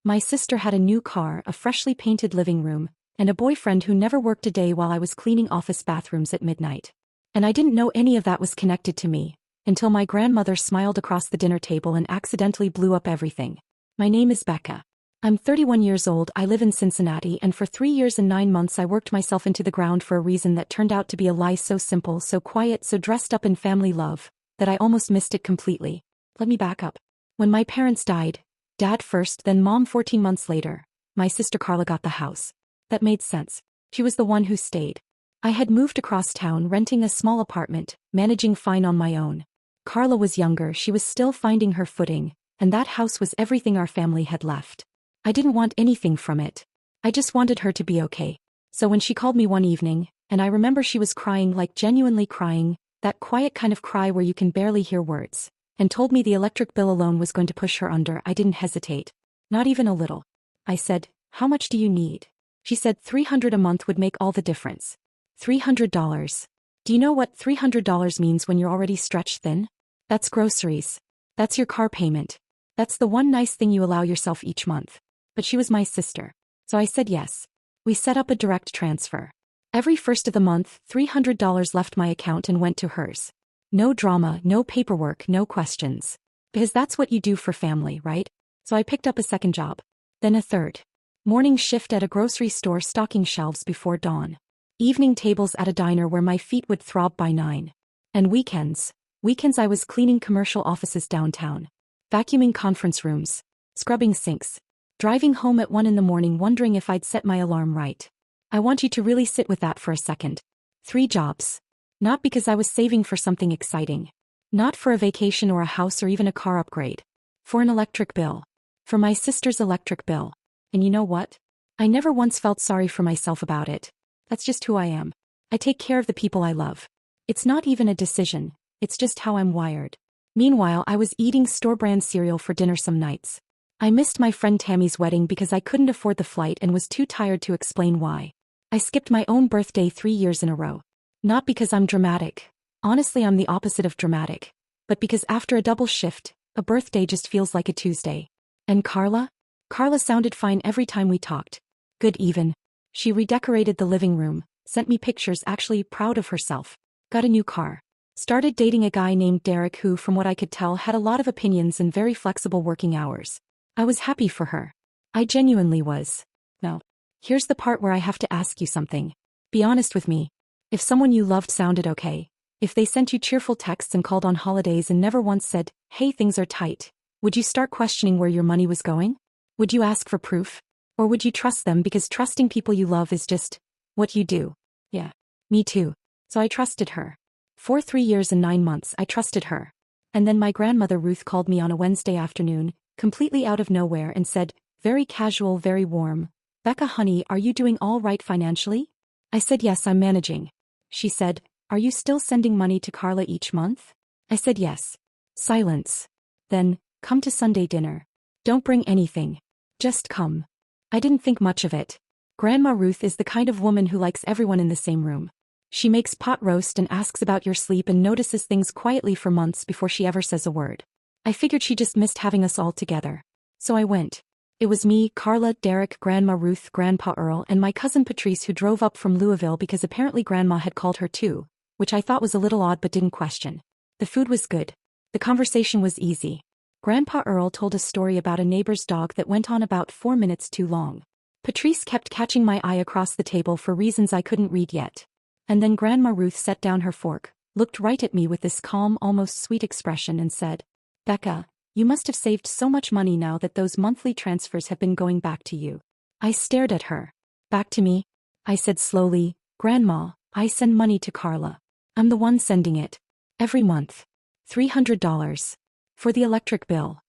My sister had a new car, a freshly painted living room, and a boyfriend who never worked a day while I was cleaning office bathrooms at midnight. And I didn't know any of that was connected to me, until my grandmother smiled across the dinner table and accidentally blew up everything. My name is Becca. I'm 31 years old, I live in Cincinnati, and for 3 years and 9 months I worked myself into the ground for a reason that turned out to be a lie, so simple, so quiet, so dressed up in family love, that I almost missed it completely. Let me back up. When my parents died, Dad first, then Mom 14 months later, my sister Carla got the house. That made sense. She was the one who stayed. I had moved across town, renting a small apartment, managing fine on my own. Carla was younger, she was still finding her footing, and that house was everything our family had left. I didn't want anything from it. I just wanted her to be okay. So when she called me one evening, and I remember she was crying, like genuinely crying, that quiet kind of cry where you can barely hear words, and told me the electric bill alone was going to push her under, I didn't hesitate. Not even a little. I said, "How much do you need?" She said $300 a month would make all the difference. $300. Do you know what $300 means when you're already stretched thin? That's groceries. That's your car payment. That's the one nice thing you allow yourself each month. But she was my sister. So I said yes. We set up a direct transfer. Every first of the month, $300 left my account and went to hers. No drama, no paperwork, no questions. Because that's what you do for family, right? So I picked up a second job. Then a third. Morning shift at a grocery store, stocking shelves before dawn. Evening tables at a diner where my feet would throb by 9. And weekends. Weekends I was cleaning commercial offices downtown. Vacuuming conference rooms. Scrubbing sinks. Driving home at 1 in the morning wondering if I'd set my alarm right. I want you to really sit with that for a second. 3 jobs. Not because I was saving for something exciting. Not for a vacation or a house or even a car upgrade. For an electric bill. For my sister's electric bill. And you know what? I never once felt sorry for myself about it. That's just who I am. I take care of the people I love. It's not even a decision, it's just how I'm wired. Meanwhile, I was eating store-brand cereal for dinner some nights. I missed my friend Tammy's wedding because I couldn't afford the flight and was too tired to explain why. I skipped my own birthday 3 years in a row. Not because I'm dramatic. Honestly, I'm the opposite of dramatic. But because after a double shift, a birthday just feels like a Tuesday. And Carla? Carla sounded fine every time we talked. Good even. She redecorated the living room, sent me pictures, actually proud of herself. Got a new car. Started dating a guy named Derek who, from what I could tell, had a lot of opinions and very flexible working hours. I was happy for her. I genuinely was. Now, here's the part where I have to ask you something. Be honest with me. If someone you loved sounded okay, if they sent you cheerful texts and called on holidays and never once said, "Hey, things are tight," would you start questioning where your money was going? Would you ask for proof? Or would you trust them because trusting people you love is just what you do? Yeah, me too. So I trusted her. For 3 years and 9 months, I trusted her. And then my grandmother Ruth called me on a Wednesday afternoon, completely out of nowhere, and said, very casual, very warm, "Becca, honey, are you doing all right financially?" I said, "Yes, I'm managing." She said, "Are you still sending money to Carla each month?" I said, "Yes." Silence. Then, "Come to Sunday dinner. Don't bring anything. Just come." I didn't think much of it. Grandma Ruth is the kind of woman who likes everyone in the same room. She makes pot roast and asks about your sleep and notices things quietly for months before she ever says a word. I figured she just missed having us all together. So I went. It was me, Carla, Derek, Grandma Ruth, Grandpa Earl, and my cousin Patrice who drove up from Louisville because apparently Grandma had called her too, which I thought was a little odd but didn't question. The food was good. The conversation was easy. Grandpa Earl told a story about a neighbor's dog that went on about 4 minutes too long. Patrice kept catching my eye across the table for reasons I couldn't read yet. And then Grandma Ruth set down her fork, looked right at me with this calm, almost sweet expression and said, "Becca, you must have saved so much money now that those monthly transfers have been going back to you." I stared at her. "Back to me?" I said slowly, "Grandma, I send money to Carla. I'm the one sending it. Every month. $300. For the electric bill."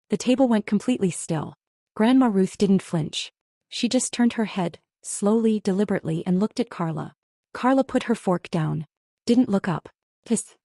The table went completely still. Grandma Ruth didn't flinch. She just turned her head, slowly, deliberately, and looked at Carla. Carla put her fork down. Didn't look up.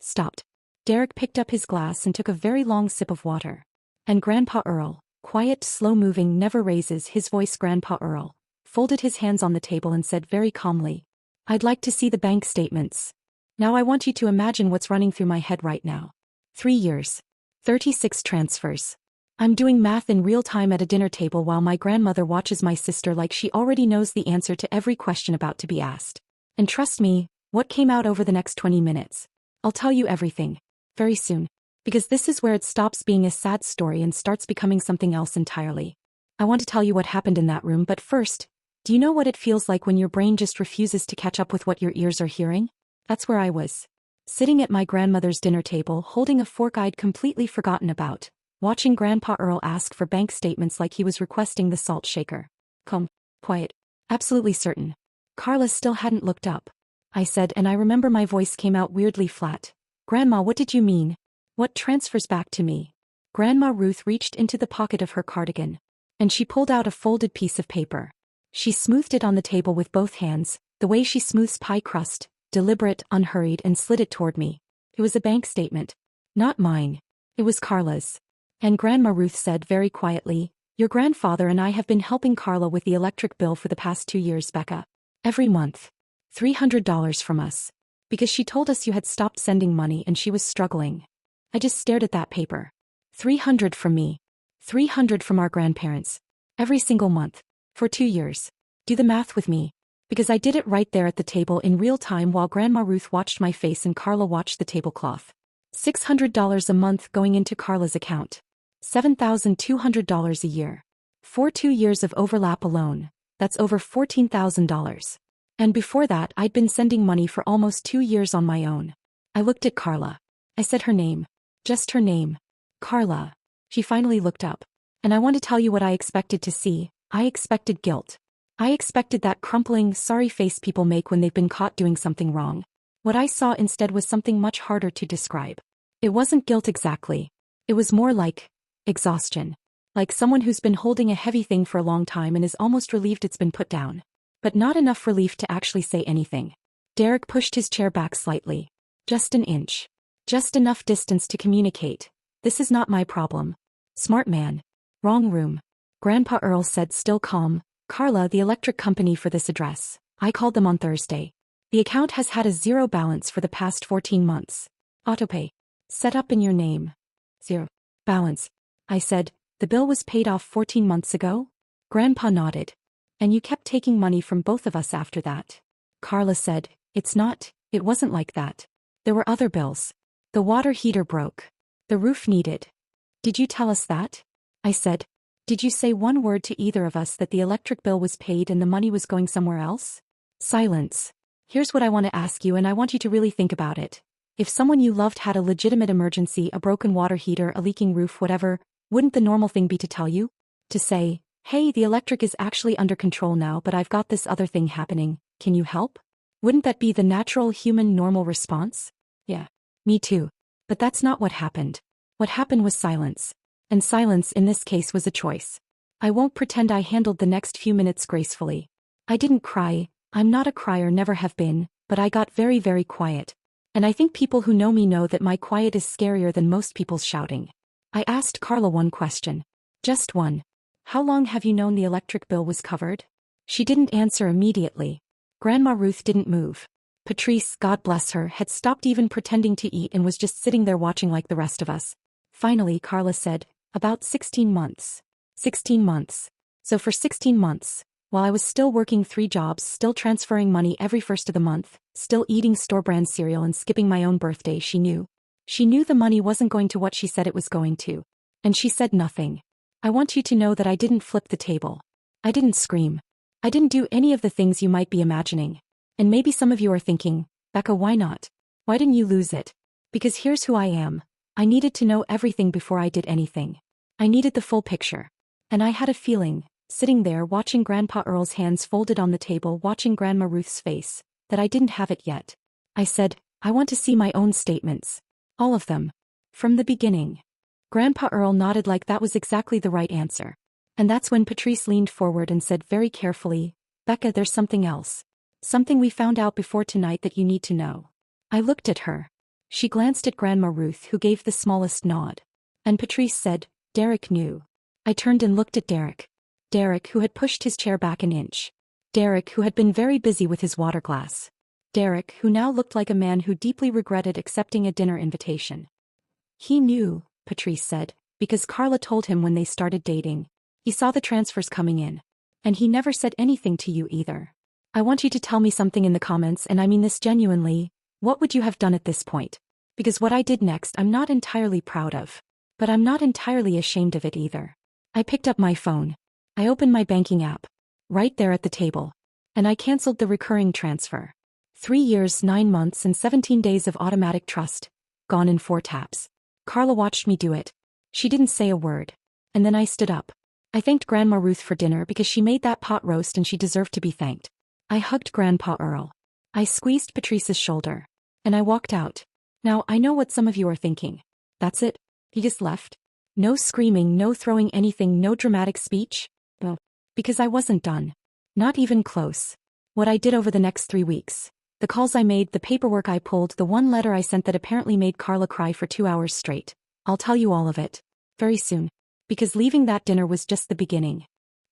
Stopped. Derek picked up his glass and took a very long sip of water. And Grandpa Earl, quiet, slow-moving, never raises his voice, Grandpa Earl, folded his hands on the table and said very calmly, "I'd like to see the bank statements." Now I want you to imagine what's running through my head right now. 3 years. 36 transfers. I'm doing math in real time at a dinner table while my grandmother watches my sister like she already knows the answer to every question about to be asked. And trust me, what came out over the next 20 minutes? I'll tell you everything. Very soon. Because this is where it stops being a sad story and starts becoming something else entirely. I want to tell you what happened in that room, but first, do you know what it feels like when your brain just refuses to catch up with what your ears are hearing? That's where I was. Sitting at my grandmother's dinner table holding a fork I'd completely forgotten about, watching Grandpa Earl ask for bank statements like he was requesting the salt shaker. Calm, quiet, absolutely certain. Carla still hadn't looked up. I said, and I remember my voice came out weirdly flat. Grandma, what did you mean? What transfers back to me? Grandma Ruth reached into the pocket of her cardigan, and she pulled out a folded piece of paper. She smoothed it on the table with both hands, the way she smooths pie crust, deliberate, unhurried, and slid it toward me. It was a bank statement. Not mine. It was Carla's. And Grandma Ruth said very quietly, your grandfather and I have been helping Carla with the electric bill for the past 2 years, Becca. Every month. $300 from us. Because she told us you had stopped sending money and she was struggling. I just stared at that paper. $300 from me. $300 from our grandparents. Every single month. For 2 years. Do the math with me. Because I did it right there at the table in real time while Grandma Ruth watched my face and Carla watched the tablecloth. $600 a month going into Carla's account. $7,200 a year. For 2 years of overlap alone, that's over $14,000. And before that I'd been sending money for almost 2 years on my own. I looked at Carla. I said her name. Just her name. Carla. She finally looked up. And I want to tell you what I expected to see. I expected guilt. I expected that crumpling, sorry face people make when they've been caught doing something wrong. What I saw instead was something much harder to describe. It wasn't guilt exactly. It was more like exhaustion. Like someone who's been holding a heavy thing for a long time and is almost relieved it's been put down. But not enough relief to actually say anything. Derek pushed his chair back slightly. Just an inch. Just enough distance to communicate. This is not my problem. Smart man. Wrong room. Grandpa Earl said, still calm. Carla, the electric company for this address. I called them on Thursday. The account has had a zero balance for the past 14 months. Autopay. Set up in your name. Zero balance. I said, the bill was paid off 14 months ago? Grandpa nodded. And you kept taking money from both of us after that. Carla said, it wasn't like that. There were other bills. The water heater broke. The roof needed. Did you tell us that? I said, did you say one word to either of us that the electric bill was paid and the money was going somewhere else? Silence. Here's what I want to ask you and I want you to really think about it. If someone you loved had a legitimate emergency, a broken water heater, a leaking roof, whatever, wouldn't the normal thing be to tell you? To say, hey, the electric is actually under control now, but I've got this other thing happening, can you help? Wouldn't that be the natural human normal response? Yeah. Me too. But that's not what happened. What happened was silence. And silence in this case was a choice. I won't pretend I handled the next few minutes gracefully. I didn't cry, I'm not a crier, never have been, but I got very, very quiet. And I think people who know me know that my quiet is scarier than most people's shouting. I asked Carla one question. Just one. How long have you known the electric bill was covered? She didn't answer immediately. Grandma Ruth didn't move. Patrice, God bless her, had stopped even pretending to eat and was just sitting there watching like the rest of us. Finally, Carla said, about 16 months. 16 months. So for 16 months, while I was still working 3 jobs, still transferring money every first of the month, still eating store-brand cereal and skipping my own birthday, she knew. She knew the money wasn't going to what she said it was going to. And she said nothing. I want you to know that I didn't flip the table. I didn't scream. I didn't do any of the things you might be imagining. And maybe some of you are thinking, Becca, why not? Why didn't you lose it? Because here's who I am. I needed to know everything before I did anything. I needed the full picture. And I had a feeling, sitting there watching Grandpa Earl's hands folded on the table, watching Grandma Ruth's face, that I didn't have it yet. I said, I want to see my own statements. All of them. From the beginning. Grandpa Earl nodded like that was exactly the right answer. And that's when Patrice leaned forward and said very carefully, Becca, there's something else. Something we found out before tonight that you need to know. I looked at her. She glanced at Grandma Ruth, who gave the smallest nod. And Patrice said, Derek knew. I turned and looked at Derek. Derek, who had pushed his chair back an inch. Derek, who had been very busy with his water glass. Derek, who now looked like a man who deeply regretted accepting a dinner invitation. He knew, Patrice said. because Carla told him when they started dating. He saw the transfers coming in. And he never said anything to you either. I want you to tell me something in the comments, and I mean this genuinely. What would you have done at this point? Because what I did next I'm not entirely proud of. But I'm not entirely ashamed of it either. I picked up my phone. I opened my banking app. Right there at the table. And I canceled the recurring transfer. 3 years, 9 months, and 17 days of automatic trust. Gone in 4 taps. Carla watched me do it. She didn't say a word. And then I stood up. I thanked Grandma Ruth for dinner because she made that pot roast and she deserved to be thanked. I hugged Grandpa Earl. I squeezed Patrice's shoulder. And I walked out. Now, I know what some of you are thinking. That's it? He just left? No screaming, no throwing anything, no dramatic speech? Well, because I wasn't done. Not even close. What I did over the next 3 weeks. The calls I made, the paperwork I pulled, the one letter I sent that apparently made Carla cry for 2 hours straight. I'll tell you all of it. Very soon. Because leaving that dinner was just the beginning.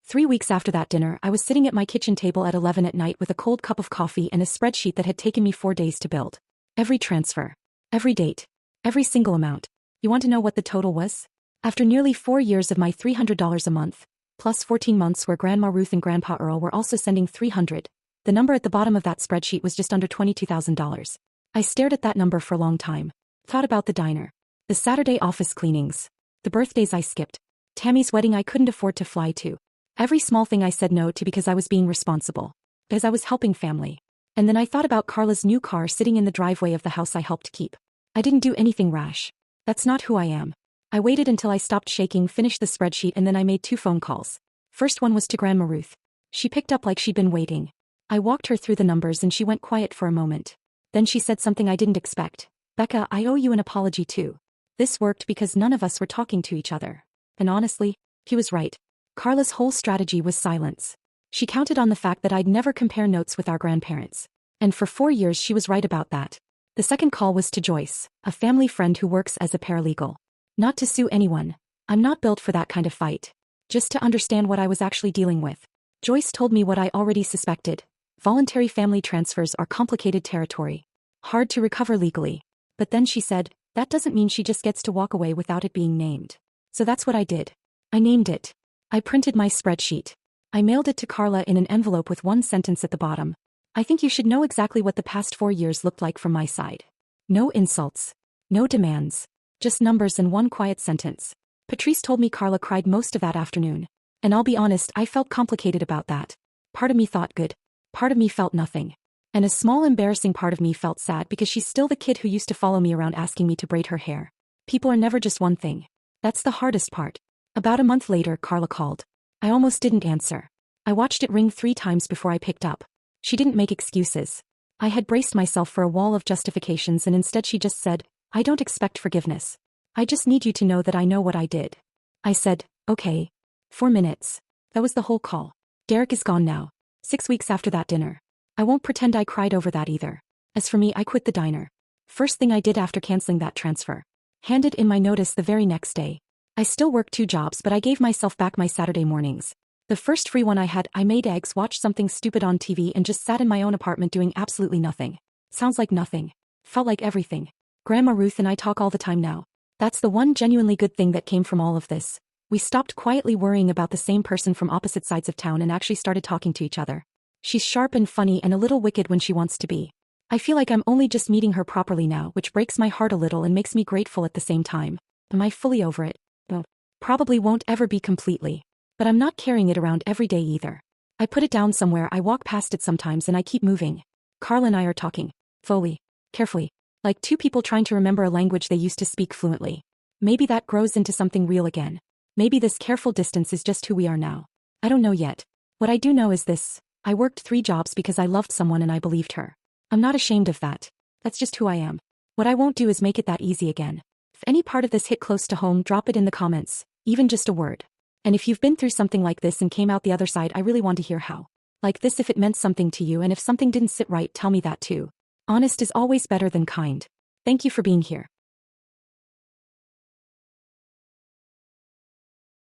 3 weeks after that dinner, I was sitting at my kitchen table at 11 at night with a cold cup of coffee and a spreadsheet that had taken me 4 days to build. Every transfer. Every date. Every single amount. You want to know what the total was? After nearly 4 years of my $300 a month, plus 14 months where Grandma Ruth and Grandpa Earl were also sending $300, the number at the bottom of that spreadsheet was just under $22,000. I stared at that number for a long time. Thought about the diner. The Saturday office cleanings. The birthdays I skipped. Tammy's wedding I couldn't afford to fly to. Every small thing I said no to because I was being responsible. Because I was helping family. And then I thought about Carla's new car sitting in the driveway of the house I helped keep. I didn't do anything rash. That's not who I am. I waited until I stopped shaking, finished the spreadsheet, and then I made 2 phone calls. First one was to Grandma Ruth. She picked up like she'd been waiting. I walked her through the numbers and she went quiet for a moment. Then she said something I didn't expect. Becca, I owe you an apology too. This worked because none of us were talking to each other. And honestly, he was right. Carla's whole strategy was silence. She counted on the fact that I'd never compare notes with our grandparents. And for 4 years she was right about that. The second call was to Joyce, a family friend who works as a paralegal. Not to sue anyone. I'm not built for that kind of fight. Just to understand what I was actually dealing with. Joyce told me what I already suspected. Voluntary family transfers are complicated territory. Hard to recover legally. But then she said, that doesn't mean she just gets to walk away without it being named. So that's what I did. I named it. I printed my spreadsheet. I mailed it to Carla in an envelope with 1 sentence at the bottom. I think you should know exactly what the past 4 years looked like from my side. No insults. No demands. Just numbers and 1 quiet sentence. Patrice told me Carla cried most of that afternoon. And I'll be honest, I felt complicated about that. Part of me thought good. Part of me felt nothing. And a small embarrassing part of me felt sad because she's still the kid who used to follow me around asking me to braid her hair. People are never just one thing. That's the hardest part. About a month later, Carla called. I almost didn't answer. I watched it ring 3 times before I picked up. She didn't make excuses. I had braced myself for a wall of justifications and instead she just said, I don't expect forgiveness. I just need you to know that I know what I did. I said, okay. 4 minutes. That was the whole call. Derek is gone now. 6 weeks after that dinner. I won't pretend I cried over that either. As for me, I quit the diner. First thing I did after canceling that transfer. Handed in my notice the very next day. I still worked 2 jobs, but I gave myself back my Saturday mornings. The first free one I had, I made eggs, watched something stupid on TV, and just sat in my own apartment doing absolutely nothing. Sounds like nothing. Felt like everything. Grandma Ruth and I talk all the time now. That's the one genuinely good thing that came from all of this. We stopped quietly worrying about the same person from opposite sides of town and actually started talking to each other. She's sharp and funny and a little wicked when she wants to be. I feel like I'm only just meeting her properly now, which breaks my heart a little and makes me grateful at the same time. Am I fully over it? Well, probably won't ever be completely. But I'm not carrying it around every day either. I put it down somewhere, I walk past it sometimes and I keep moving. Carl and I are talking. Slowly. Carefully. Like 2 people trying to remember a language they used to speak fluently. Maybe that grows into something real again. Maybe this careful distance is just who we are now. I don't know yet. What I do know is this. I worked 3 jobs because I loved someone and I believed her. I'm not ashamed of that. That's just who I am. What I won't do is make it that easy again. If any part of this hit close to home, drop it in the comments, even just a word. And if you've been through something like this and came out the other side, I really want to hear how. Like this, if it meant something to you, and if something didn't sit right, tell me that too. Honest is always better than kind. Thank you for being here.